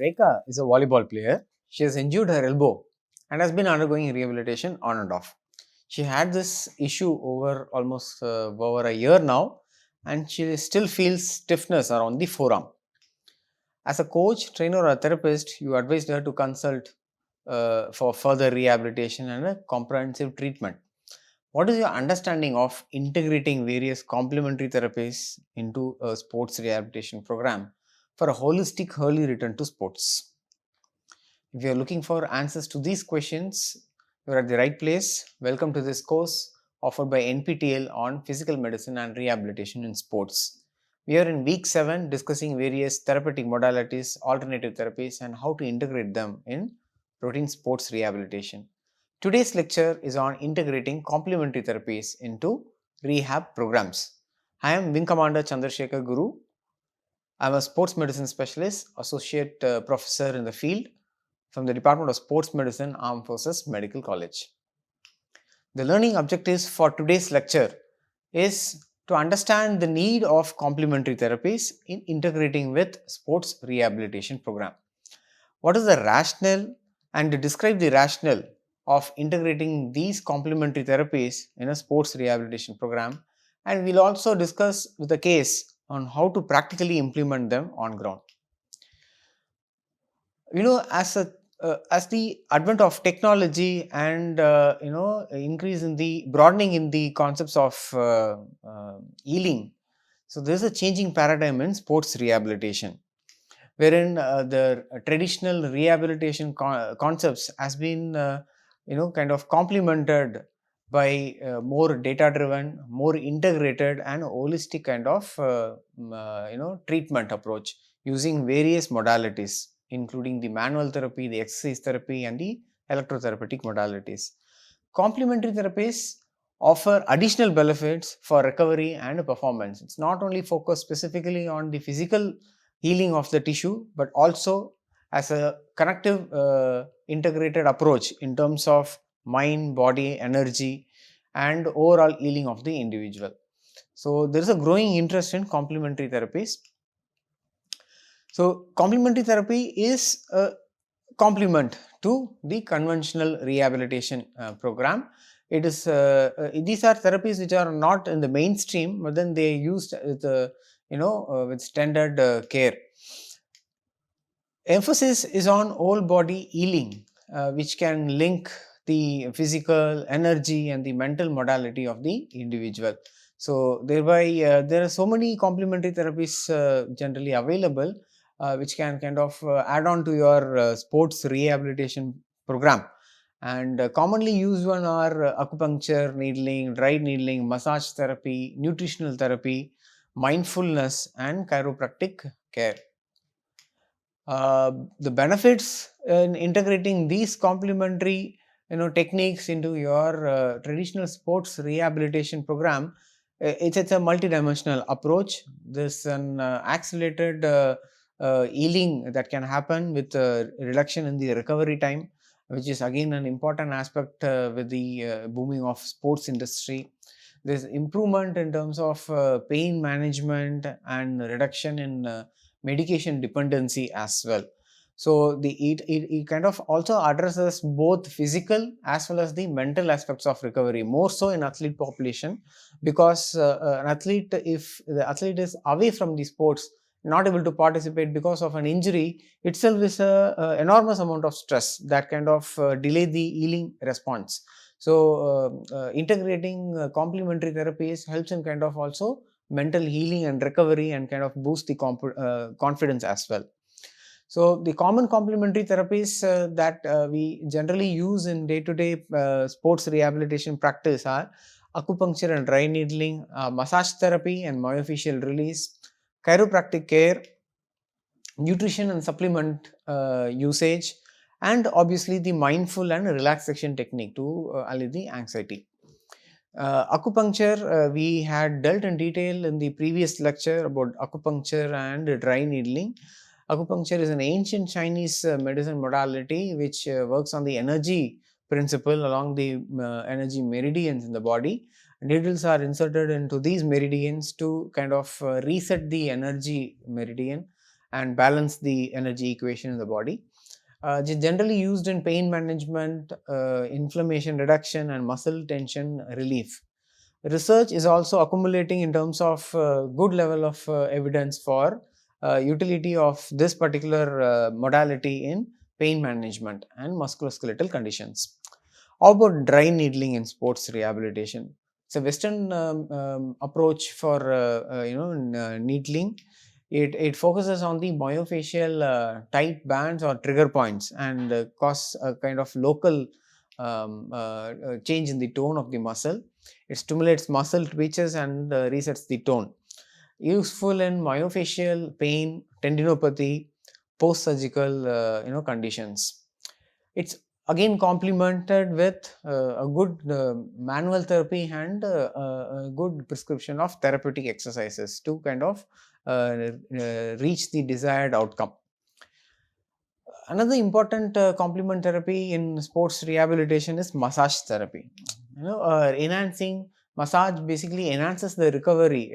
Rekha is a volleyball player. She has injured her elbow and has been undergoing rehabilitation on and off. She had this issue over almost over a year now, and she still feels stiffness around the forearm. As a coach, trainer, or a therapist, you advised her to consult for further rehabilitation and a comprehensive treatment. What is your understanding of integrating various complementary therapies into a sports rehabilitation program for a holistic early return to sports? If you are looking for answers to these questions, you are at the right place. Welcome to this course offered by NPTEL on physical medicine and rehabilitation in sports. We are in week 7 discussing various therapeutic modalities, alternative therapies, and how to integrate them in routine sports rehabilitation. Today's lecture is on integrating complementary therapies into rehab programs. I am Wing Commander Chandrasekhar Guru. I am a sports medicine specialist, associate professor in the field from the Department of Sports Medicine, Armed Forces Medical College. The learning objectives for today's lecture is to understand the need of complementary therapies in integrating with sports rehabilitation program. What is the rationale and to describe the rationale of integrating these complementary therapies in a sports rehabilitation program, and we'll also discuss with a case on how to practically implement them on ground. As the advent of technology and increase in the broadening in the concepts of healing, so there's a changing paradigm in sports rehabilitation wherein the traditional rehabilitation concepts has been kind of complemented by more data driven, more integrated and holistic kind of treatment approach using various modalities including the manual therapy, the exercise therapy and the electrotherapeutic modalities. Complementary therapies offer additional benefits for recovery and performance. It's not only focused specifically on the physical healing of the tissue, but also as a connective integrated approach in terms of mind, body, energy and overall healing of the individual. So there is a growing interest in complementary therapies. So complementary therapy is a complement to the conventional rehabilitation program. It is these are therapies which are not in the mainstream, but then they are used with with standard care. Emphasis is on whole body healing, which can link the physical, energy, and the mental modality of the individual. So, thereby, there are so many complementary therapies generally available, which can kind of add on to your sports rehabilitation program. And commonly used one are acupuncture, needling, dry needling, massage therapy, nutritional therapy, mindfulness, and chiropractic care. The benefits in integrating these complementary techniques into your traditional sports rehabilitation program, it's a multidimensional approach. There's an accelerated healing that can happen with reduction in the recovery time, which is again an important aspect with the booming of sports industry. There's improvement in terms of pain management and reduction in medication dependency as well. So it kind of also addresses both physical as well as the mental aspects of recovery, more so in athlete population, because an athlete, if the athlete is away from the sports, not able to participate because of an injury, itself is a enormous amount of stress that kind of delay the healing response. So integrating complementary therapies helps in kind of also mental healing and recovery and kind of boost the confidence as well. So the common complementary therapies that we generally use in day-to-day sports rehabilitation practice are acupuncture and dry needling, massage therapy and myofascial release, chiropractic care, nutrition and supplement usage, and obviously the mindful and relaxation technique to allay the anxiety. Acupuncture, we had dealt in detail in the previous lecture about acupuncture and dry needling. Acupuncture is an ancient Chinese medicine modality which works on the energy principle along the energy meridians in the body. Needles are inserted into these meridians to kind of reset the energy meridian and balance the energy equation in the body. Generally used in pain management, inflammation reduction, and muscle tension relief. Research is also accumulating in terms of good level of evidence for utility of this particular modality in pain management and musculoskeletal conditions. How about dry needling in sports rehabilitation? It's a Western approach for needling. It focuses on the myofascial tight bands or trigger points and cause a kind of local change in the tone of the muscle. It stimulates muscle twitches and resets the tone. Useful in myofascial pain, tendinopathy, post-surgical conditions. It's again complemented with a good manual therapy and a good prescription of therapeutic exercises to kind of reach the desired outcome. Another important complement therapy in sports rehabilitation is massage therapy. Enhancing massage basically enhances the recovery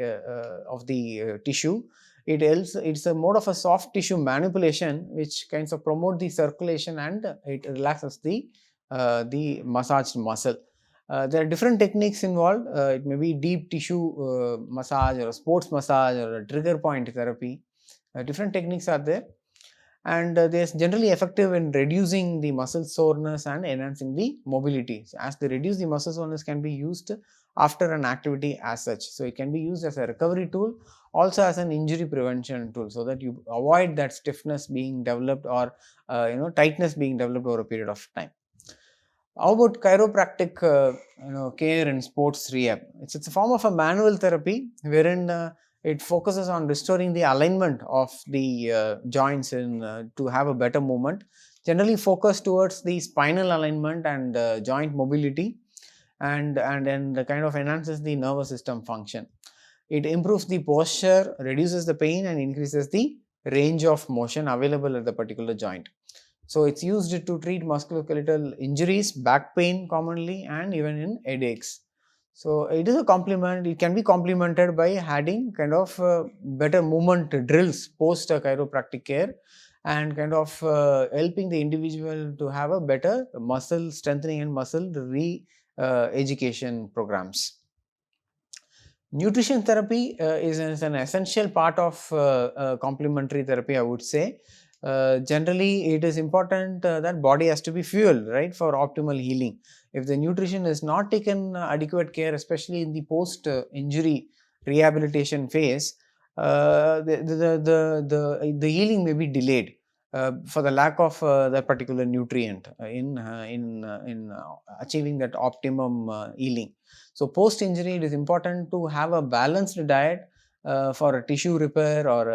of the tissue. It's a mode of a soft tissue manipulation which kinds of promote the circulation and it relaxes the massaged muscle. There are different techniques involved. It may be deep tissue massage or a sports massage or a trigger point therapy. Different techniques are there, and they are generally effective in reducing the muscle soreness and enhancing the mobility. So as they reduce the muscle soreness can be used after an activity as such. So it can be used as a recovery tool, also as an injury prevention tool, so that you avoid that stiffness being developed or tightness being developed over a period of time. How about chiropractic care in sports rehab? It's a form of a manual therapy wherein it focuses on restoring the alignment of the joints to have a better movement. Generally focused towards the spinal alignment and joint mobility, and then the kind of enhances the nervous system function. It improves the posture, reduces the pain, and increases the range of motion available at the particular joint. So it's used to treat musculoskeletal injuries, back pain commonly, and even in headaches. So it is a complement. It can be complemented by adding kind of better movement drills post chiropractic care, and kind of helping the individual to have a better muscle strengthening and muscle education programs. Nutrition therapy is an essential part of complementary therapy, I would say. Generally, it is important that body has to be fueled, right, for optimal healing. If the nutrition is not taken adequate care, especially in the post-injury rehabilitation phase, the healing may be delayed for the lack of that particular nutrient in achieving that optimum healing. So post injury, it is important to have a balanced diet for a tissue repair or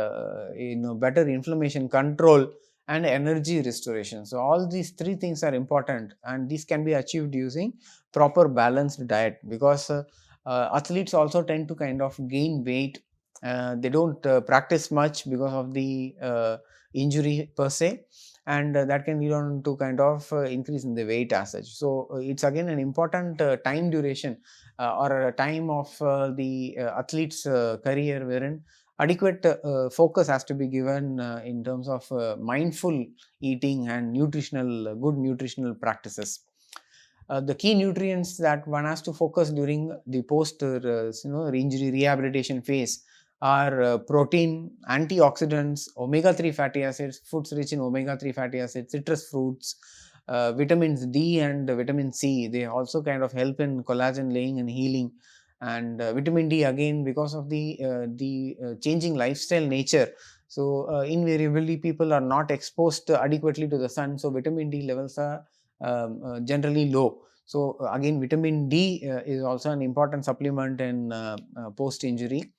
better inflammation control and energy restoration. So all these three things are important, and these can be achieved using proper balanced diet, because athletes also tend to kind of gain weight. They don't practice much because of the injury per se, and that can lead on to kind of increase in the weight as such. So it's again an important time duration or a time of the athlete's career wherein adequate focus has to be given in terms of mindful eating and good nutritional practices. The key nutrients that one has to focus during the post injury rehabilitation phase are protein, antioxidants, omega-3 fatty acids, foods rich in omega-3 fatty acids, citrus fruits, vitamins D and vitamin C. They also kind of help in collagen laying and healing. And vitamin D, again, because of the changing lifestyle nature. So invariably people are not exposed adequately to the sun, so vitamin D levels are generally low. So again, vitamin D is also an important supplement in post injury.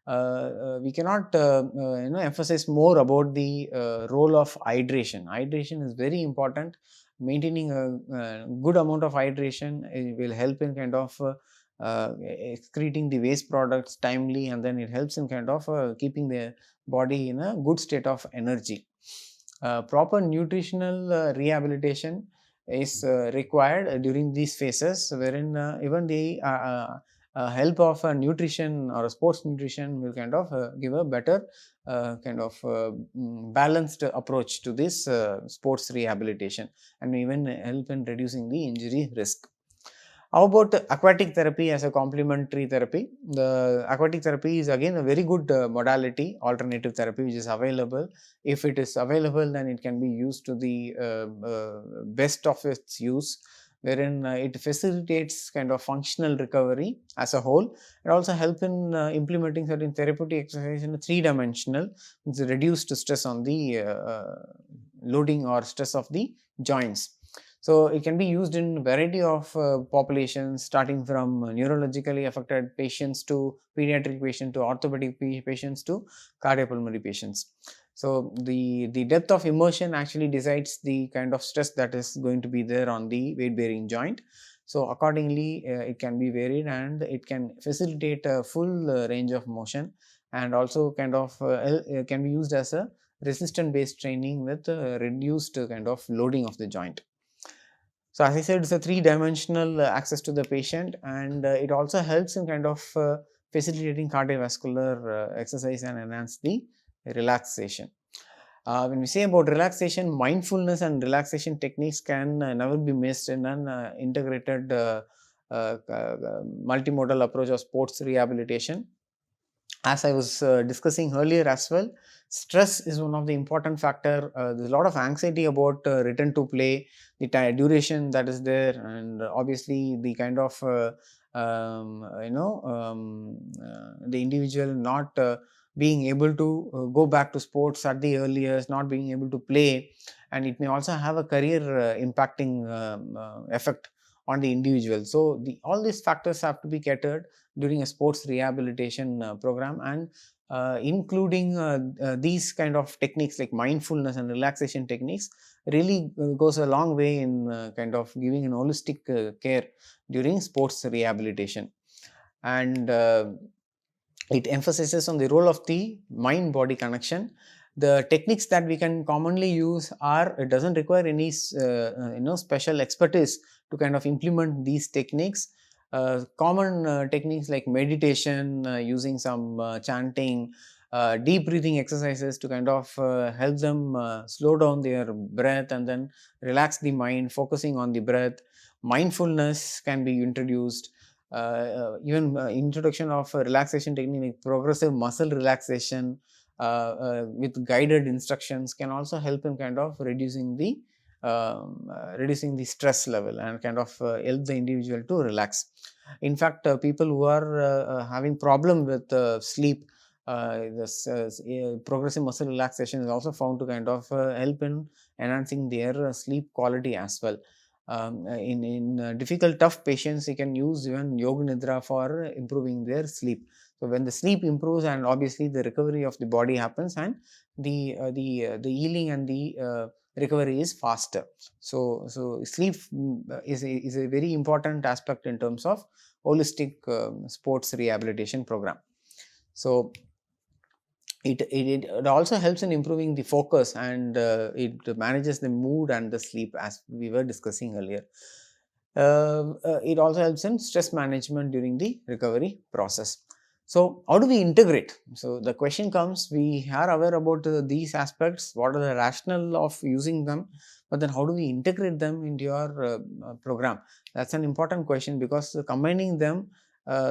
We cannot emphasize more about the role of hydration. Hydration is very important. Maintaining a good amount of hydration will help in kind of excreting the waste products timely, and then it helps in kind of keeping the body in a good state of energy. Proper nutritional rehabilitation is required during these phases, wherein even the help of a nutrition or a sports nutrition will kind of give a better balanced approach to this sports rehabilitation, and even help in reducing the injury risk. How about aquatic therapy as a complementary therapy? The aquatic therapy is again a very good modality, alternative therapy which is available. If it is available, then it can be used to the best of its use, wherein it facilitates kind of functional recovery as a whole. It also helps in implementing certain therapeutic exercise in a three-dimensional, which is reduced stress on the loading or stress of the joints. So it can be used in variety of populations, starting from neurologically affected patients to pediatric patients to orthopedic patients to cardiopulmonary patients. So the depth of immersion actually decides the kind of stress that is going to be there on the weight bearing joint. So accordingly, it can be varied, and it can facilitate a full range of motion, and also kind of can be used as a resistance based training with reduced kind of loading of the joint. So as I said, it's a three-dimensional access to the patient, and it also helps in kind of facilitating cardiovascular exercise and enhance the relaxation. When we say about relaxation, mindfulness and relaxation techniques can never be missed in an integrated multimodal approach of sports rehabilitation. As I was discussing earlier as well, stress is one of the important factor. There's a lot of anxiety about return to play, the duration that is there, and obviously the kind of the individual not being able to go back to sports at the earliest, not being able to play, and it may also have a career impacting effect on the individual. So all these factors have to be catered during a sports rehabilitation program, and including these kind of techniques like mindfulness and relaxation techniques really goes a long way in kind of giving an holistic care during sports rehabilitation. And it emphasizes on the role of the mind body connection. The techniques that we can commonly use are, it doesn't require any special expertise to kind of implement these techniques. Common techniques like meditation, using some chanting, deep breathing exercises to kind of help them slow down their breath and then relax the mind, focusing on the breath. Mindfulness can be introduced. Even introduction of a relaxation technique like progressive muscle relaxation with guided instructions can also help in kind of reducing the stress level and kind of help the individual to relax. In fact, people who are having problem with sleep, this progressive muscle relaxation is also found to kind of help in enhancing their sleep quality as well. In difficult tough patients, you can use even yoga nidra for improving their sleep. So when the sleep improves, and obviously the recovery of the body happens, and the healing and the recovery is faster. So sleep is a very important aspect in terms of holistic sports rehabilitation program. So it also helps in improving the focus, and it manages the mood and the sleep, as we were discussing earlier. It also helps in stress management during the recovery process. So how do we integrate? So the question comes, we are aware about these aspects, what are the rationale of using them, but then how do we integrate them into your program? That's an important question, because combining them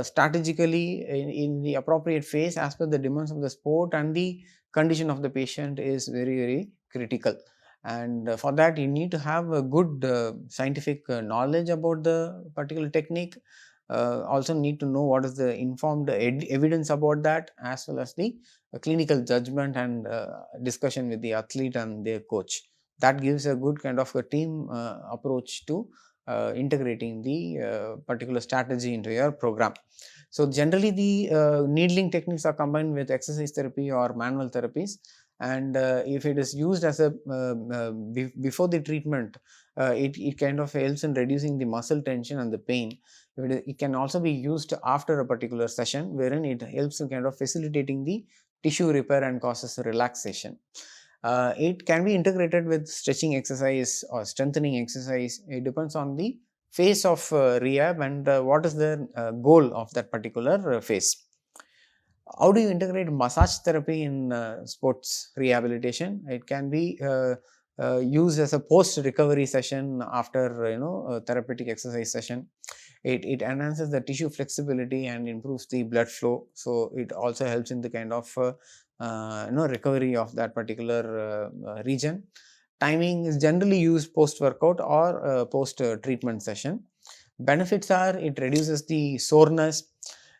strategically in the appropriate phase as per the demands of the sport and the condition of the patient is very, very critical. And for that, you need to have a good scientific knowledge about the particular technique. Also need to know what is the informed evidence about that, as well as the clinical judgment and discussion with the athlete and their coach. That gives a good kind of a team approach to integrating the particular strategy into your program. So generally the needling techniques are combined with exercise therapy or manual therapies, and if it is used as a before the treatment, it kind of helps in reducing the muscle tension and the pain. It can also be used after a particular session, wherein it helps in kind of facilitating the tissue repair and causes relaxation. It can be integrated with stretching exercise or strengthening exercise. It depends on the phase of rehab and what is the goal of that particular phase. How do you integrate massage therapy in sports rehabilitation? It can be used as a post recovery session after a therapeutic exercise session. It enhances the tissue flexibility and improves the blood flow, so it also helps in the kind of recovery of that particular region. Timing is generally used post workout or post treatment session. Benefits are it reduces the soreness,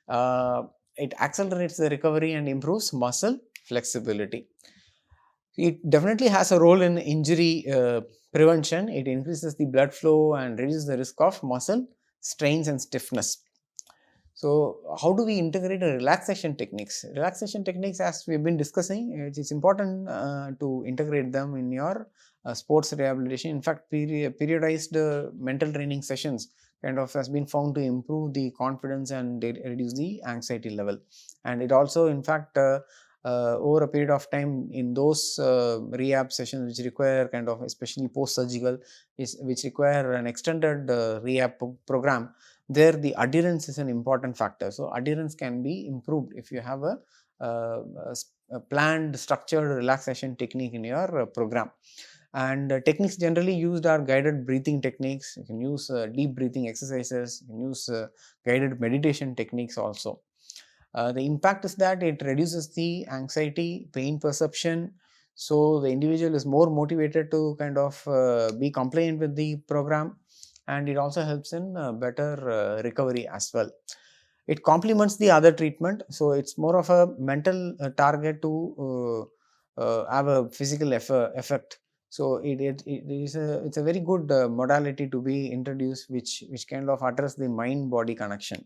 uh, it accelerates the recovery and improves muscle flexibility. It definitely has a role in injury prevention. It increases the blood flow and reduces the risk of muscle strains and stiffness. So, how do we integrate relaxation techniques? Relaxation techniques, as we've been discussing, it's important to integrate them in your sports rehabilitation. In fact, periodized mental training sessions kind of has been found to improve the confidence and reduce the anxiety level. And it also, in fact, over a period of time in those rehab sessions which require kind of, especially post surgical, which require an extended rehab program, there the adherence is an important factor. So adherence can be improved if you have a planned structured relaxation technique in your program. And techniques generally used are guided breathing techniques. You can use deep breathing exercises, you can use guided meditation techniques also. The impact is that it reduces the anxiety, pain perception, so the individual is more motivated to kind of be compliant with the program, and it also helps in better recovery as well. It complements the other treatment, so it's more of a mental target to have a physical effect. So it's a very good modality to be introduced, which kind of address the mind body connection.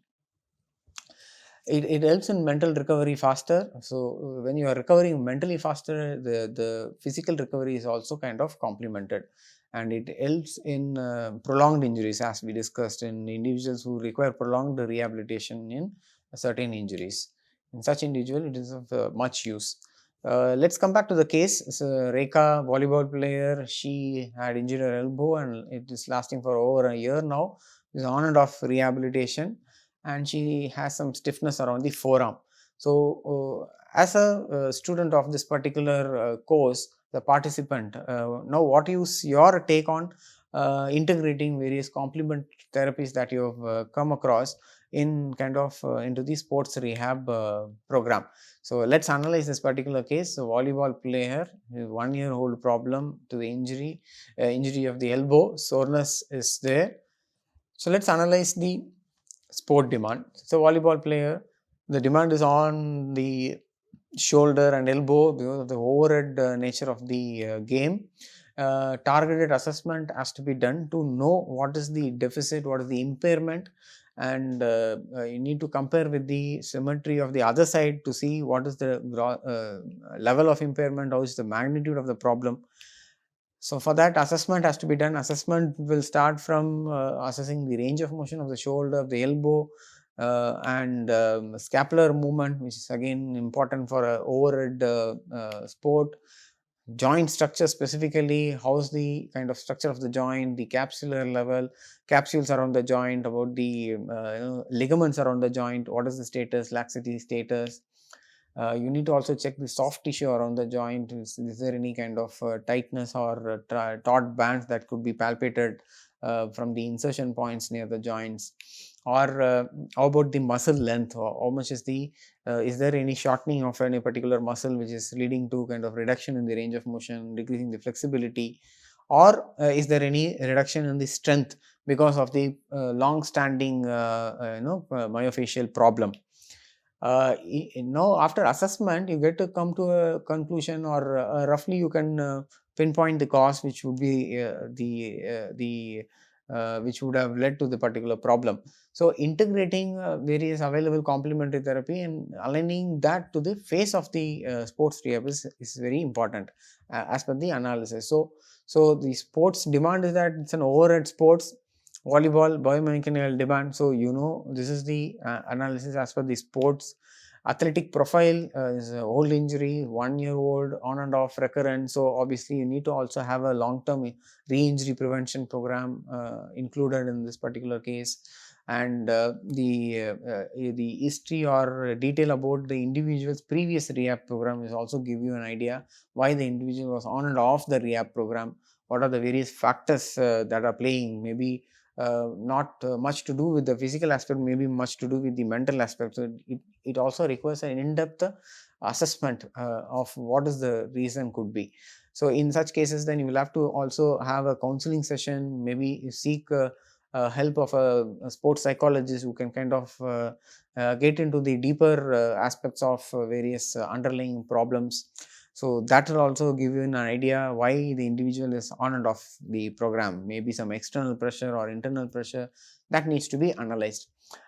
It helps in mental recovery faster. So when you are recovering mentally faster, the physical recovery is also kind of complemented, and it helps in prolonged injuries, as we discussed, in individuals who require prolonged rehabilitation in certain injuries. In such individual, it is of much use. Let's come back to the case. So Rekha, volleyball player, she had injured her elbow and it is lasting for over a year now. Is on and off rehabilitation, and she has some stiffness around the forearm. So, as a student of this particular course, the participant, now what is your take on integrating various complement therapies that you have come across in kind of into the sports rehab program? So, let's analyze this particular case. So, volleyball player, 1-year-old problem to the injury of the elbow, soreness is there. So, let's analyze the sport demand. So, volleyball player, the demand is on the shoulder and elbow because of the overhead nature of the game. Targeted assessment has to be done to know what is the deficit, what is the impairment, and you need to compare with the symmetry of the other side to see what is the level of impairment, how is the magnitude of the problem. So for that, assessment has to be done. Assessment will start from assessing the range of motion of the shoulder, of the elbow, and scapular movement, which is again important for a overhead sport. Joint structure, specifically, how's the kind of structure of the joint, the capsular level, capsules around the joint, about the ligaments around the joint, what is the status, laxity status. You need to also check the soft tissue around the joint. Is there any kind of tightness or taut bands that could be palpated from the insertion points near the joints? Or how about the muscle length? How much is there any shortening of any particular muscle which is leading to kind of reduction in the range of motion, decreasing the flexibility? Or is there any reduction in the strength because of the long standing myofascial problem? After assessment, you get to come to a conclusion, or roughly you can pinpoint the cause which would be the which would have led to the particular problem. So integrating various available complementary therapy and aligning that to the phase of the sports rehab is very important as per the analysis. So the sports demand is that it's an overhead sports. Volleyball, biomechanical demand. So this is the analysis as per the sports. athletic profile is a old injury, 1 year old, on and off recurrent. So obviously you need to also have a long-term re-injury prevention program included in this particular case. And the history or detail about the individual's previous rehab program is also give you an idea why the individual was on and off the rehab program, what are the various factors that are playing, maybe not much to do with the physical aspect, maybe much to do with the mental aspect. So it also requires an in-depth assessment of what is the reason could be. So in such cases, then you will have to also have a counseling session, maybe seek help of a sports psychologist who can kind of get into the deeper aspects of various underlying problems. So that will also give you an idea why the individual is on and off the program, maybe some external pressure or internal pressure that needs to be analyzed.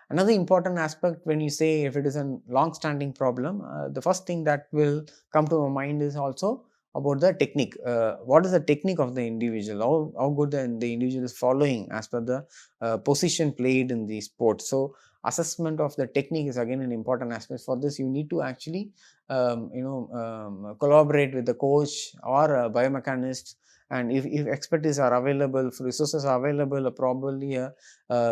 Another important aspect when you say if it is a long-standing problem, the first thing that will come to my mind is also about the technique. What is the technique of the individual? How good the individual is following as per the position played in the sport. So assessment of the technique is again an important aspect. For this, you need to actually collaborate with the coach or a biomechanist, and if expertise are available, if resources are available, probably a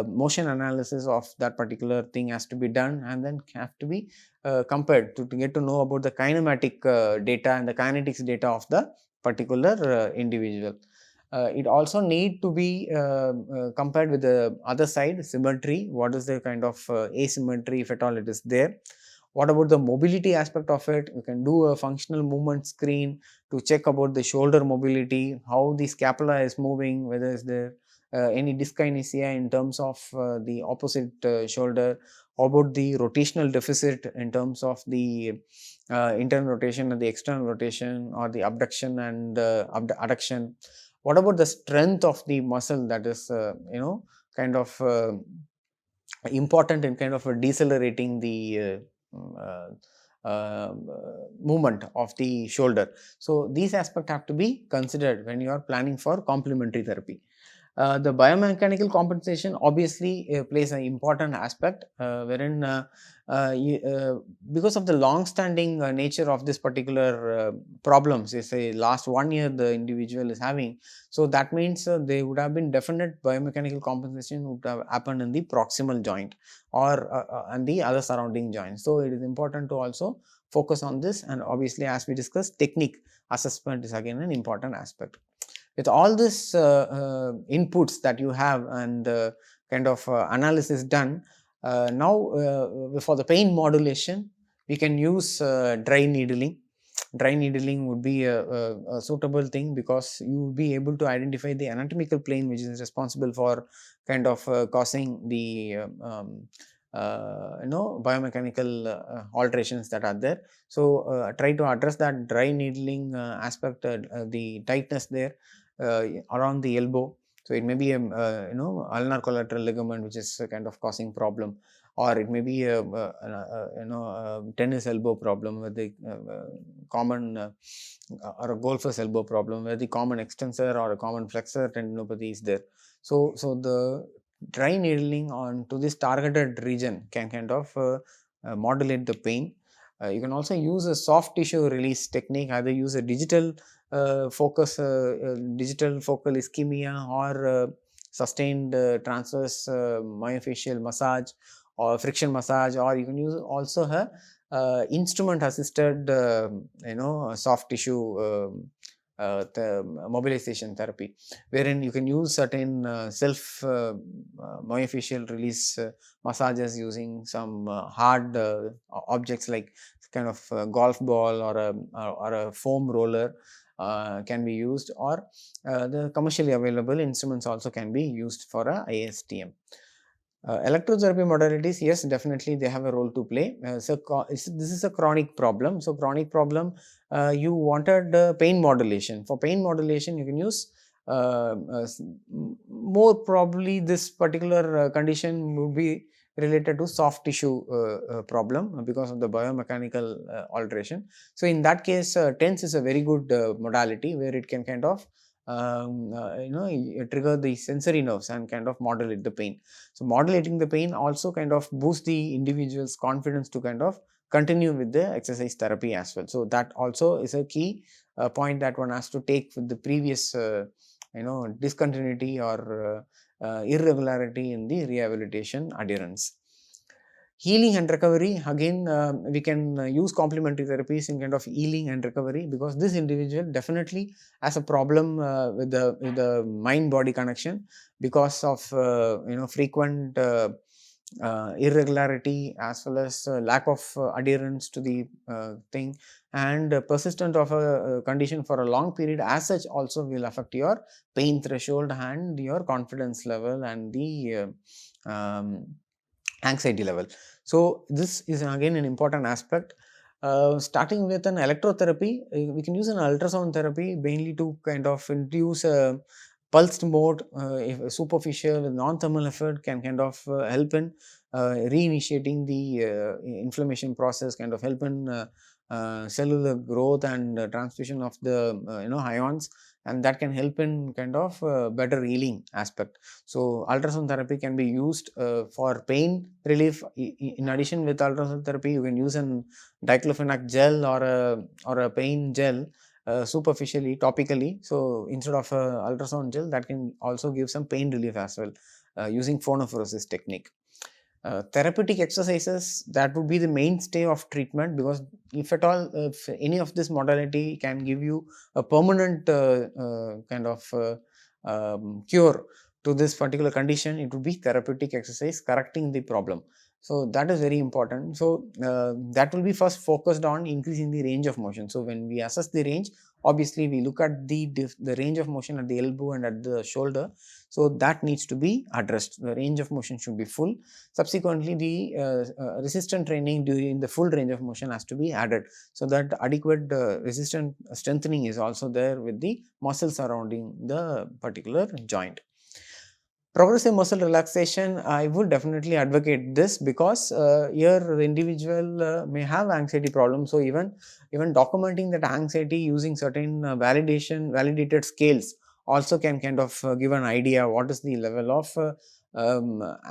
motion analysis of that particular thing has to be done, and then have to be compared to get to know about the kinematic data and the kinetics data of the particular individual. It also need to be compared with the other side, symmetry. What is the kind of asymmetry, if at all it is there? What about the mobility aspect of it? You can do a functional movement screen to check about the shoulder mobility, how the scapula is moving, whether is there any dyskinesia in terms of the opposite shoulder. How about the rotational deficit in terms of the internal rotation and the external rotation, or the abduction and adduction? What about the strength of the muscle that is kind of important in kind of decelerating the movement of the shoulder? So these aspects have to be considered when you are planning for complementary therapy. The biomechanical compensation obviously plays an important aspect, wherein because of the long-standing nature of this particular problems, say last 1 year the individual is having, so that means there would have been definite biomechanical compensation would have happened in the proximal joint or and the other surrounding joints. So it is important to also focus on this, and obviously as we discussed, technique assessment is again an important aspect. With all this inputs that you have and kind of analysis done, now for the pain modulation we can use dry needling. Dry needling would be a suitable thing because you will be able to identify the anatomical plane which is responsible for kind of causing the biomechanical alterations that are there. So try to address that dry needling aspect, the tightness there around the elbow. So it may be a ulnar collateral ligament which is kind of causing problem, or it may be a tennis elbow problem with the common or a golfer's elbow problem where the common extensor or a common flexor tendinopathy is there. So the dry needling on to this targeted region can kind of modulate the pain. You can also use a soft tissue release technique, either use a digital digital focal ischemia or sustained transverse myofascial massage or friction massage, or you can use also a instrument assisted soft tissue mobilization therapy, wherein you can use certain self myofascial release massages using some hard objects like kind of golf ball or a foam roller can be used, or the commercially available instruments also can be used for a ASTM. Electrotherapy modalities, yes, definitely they have a role to play. This is a chronic problem. So chronic problem, you wanted pain modulation. For pain modulation, you can use more probably this particular condition would be related to soft tissue problem because of the biomechanical alteration. So in that case, TENS is a very good modality where it can kind of trigger the sensory nerves and kind of modulate the pain. So modulating the pain also kind of boosts the individual's confidence to kind of continue with the exercise therapy as well. So that also is a key point that one has to take with the previous discontinuity or irregularity in the rehabilitation adherence. Healing and recovery, again we can use complementary therapies in kind of healing and recovery, because this individual definitely has a problem with the mind body connection because of frequent irregularity, as well as lack of adherence to the thing, and persistent of a condition for a long period as such also will affect your pain threshold and your confidence level and the anxiety level. So this is again an important aspect. Starting with an electrotherapy, we can use an ultrasound therapy mainly to kind of induce a pulsed mode, if superficial with non-thermal effort can kind of help in reinitiating the inflammation process, kind of help in cellular growth and transmission of the ions, and that can help in kind of better healing aspect. So ultrasound therapy can be used for pain relief. In addition, with ultrasound therapy, you can use an diclofenac gel or a pain gel superficially, topically. So instead of ultrasound gel, that can also give some pain relief as well using phonophoresis technique. Therapeutic exercises, that would be the mainstay of treatment, because if at all, if any of this modality can give you a permanent kind of cure to this particular condition, it would be therapeutic exercise correcting the problem. So that is very important. So that will be first focused on increasing the range of motion. So when we assess the range, obviously we look at the range of motion at the elbow and at the shoulder. So that needs to be addressed. The range of motion should be full. Subsequently, the resistant training during the full range of motion has to be added, so that adequate resistant strengthening is also there with the muscle surrounding the particular joint. Progressive muscle relaxation, I would definitely advocate this, because here the individual may have anxiety problems. So even documenting that anxiety using certain validated scales also can kind of give an idea what is the level of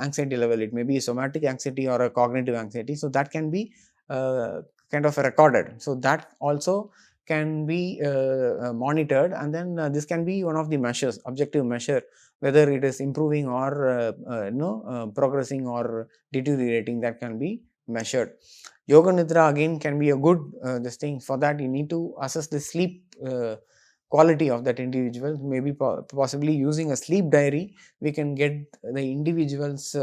anxiety level. It may be somatic anxiety or a cognitive anxiety. So that can be kind of recorded. So that also can be monitored, and then this can be one of the measures, objective measure, whether it is improving or progressing or deteriorating. That can be measured. Yoga nidra again can be a good this thing. For that, you need to assess the sleep quality of that individual. Maybe possibly using a sleep diary, we can get the individual's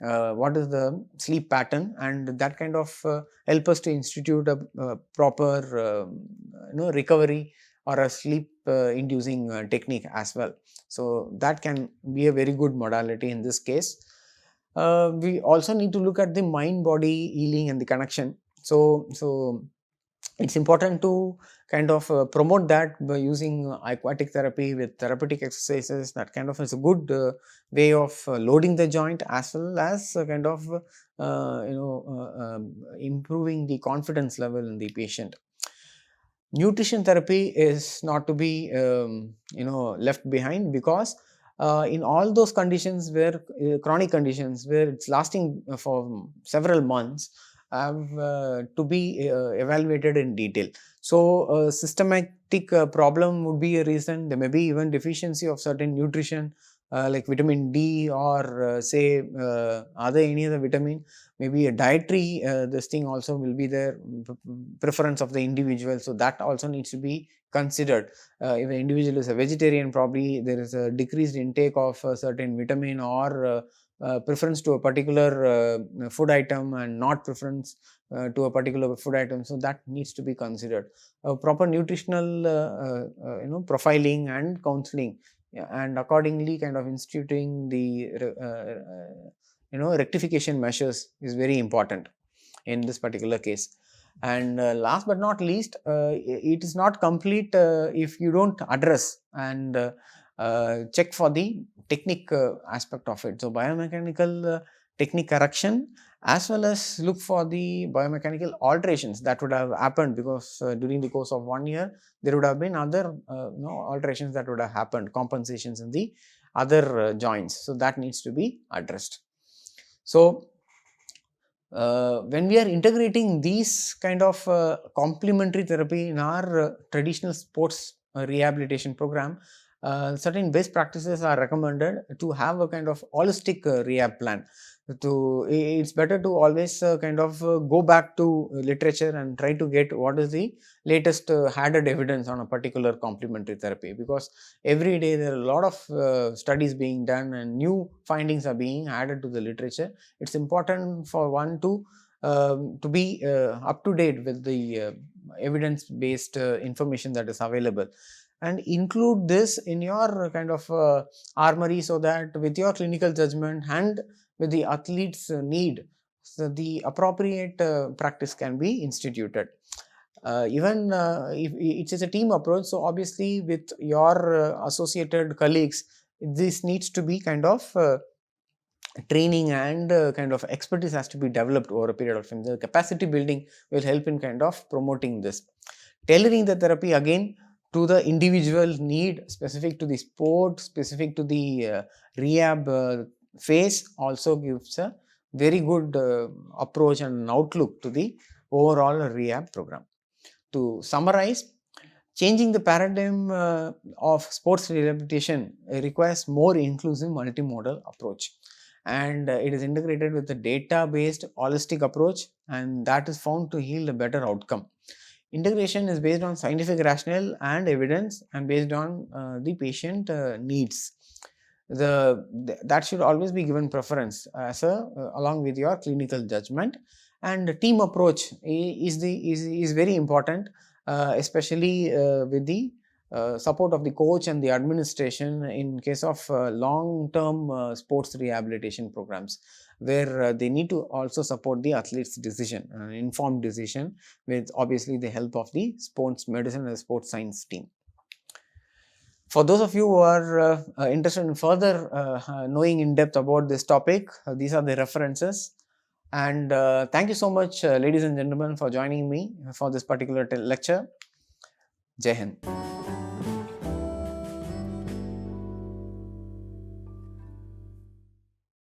what is the sleep pattern, and that kind of help us to institute a proper recovery or a sleep inducing technique as well. So that can be a very good modality in this case. We also need to look at the mind body healing and the connection. So it's important to kind of promote that by using aquatic therapy with therapeutic exercises. That kind of is a good way of loading the joint, as well as kind of improving the confidence level in the patient. Nutrition therapy is not to be left behind, because in all those conditions where chronic conditions where it's lasting for several months, have to be evaluated in detail. So systematic problem would be a reason. There may be even deficiency of certain nutrition like vitamin D, or say other any other vitamin. Maybe a dietary this thing also will be there, preference of the individual. So that also needs to be considered. If an individual is a vegetarian, probably there is a decreased intake of a certain vitamin, or preference to a particular food item and not preference to a particular food item. So that needs to be considered. Proper nutritional profiling and counseling, yeah, and accordingly kind of instituting the rectification measures is very important in this particular case. And last but not least, it is not complete if you don't address and check for the technique aspect of it. So biomechanical technique correction, as well as look for the biomechanical alterations that would have happened, because during the course of 1 year there would have been other alterations that would have happened, compensations in the other joints. So that needs to be addressed. So When we are integrating these kind of complementary therapy in our traditional sports rehabilitation program, certain best practices are recommended to have a kind of holistic rehab plan. It's better to always kind of go back to literature and try to get what is the latest added evidence on a particular complementary therapy, because every day there are a lot of studies being done and new findings are being added to the literature. It's important for one to be up to date with the evidence based information that is available, and include this in your kind of armory, so that with your clinical judgment and with the athlete's need, so the appropriate practice can be instituted. Even if it is a team approach, so obviously with your associated colleagues, this needs to be kind of training and kind of expertise has to be developed over a period of time. The capacity building will help in kind of promoting this. Tailoring the therapy again to the individual need, specific to the sport, specific to the rehab phase, also gives a very good approach and outlook to the overall rehab program. To summarize, changing the paradigm of sports rehabilitation requires more inclusive multimodal approach, and it is integrated with a data based holistic approach, and that is found to yield a better outcome. Integration is based on scientific rationale and evidence, and based on the patient needs. That should always be given preference as a along with your clinical judgment. And team approach is very important, especially with the support of the coach and the administration in case of long-term sports rehabilitation programs, where they need to also support the athlete's decision, informed decision, with obviously the help of the sports medicine and sports science team. For those of you who are interested in further knowing in depth about this topic, these are the references. And thank you so much, ladies and gentlemen, for joining me for this particular lecture. Jai Hind.